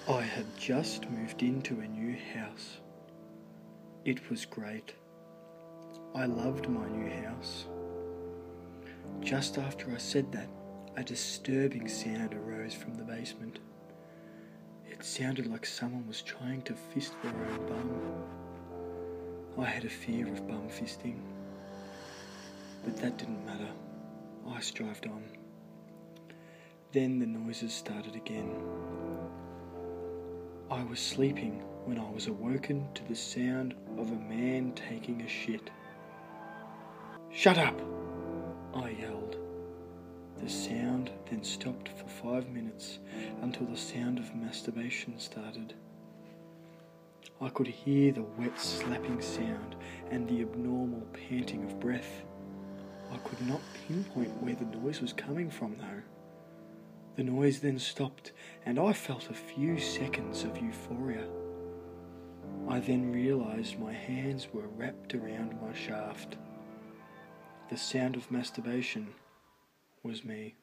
I had just moved into a new house. It was great. I loved my new house. Just after I said that, a disturbing sound arose from the basement. It sounded like someone was trying to fist their own bum. I had a fear of bum fisting, but that didn't matter. I strived on. Then the noises started again. I was sleeping when I was awoken to the sound of a man taking a shit. "Shut up!" I yelled. The sound then stopped for 5 minutes until the sound of masturbation started. I could hear the wet slapping sound and the abnormal panting of breath. I could not pinpoint where the noise was coming from though. The noise then stopped and I felt a few seconds of euphoria. I then realised my hands were wrapped around my shaft. The sound of masturbation was me.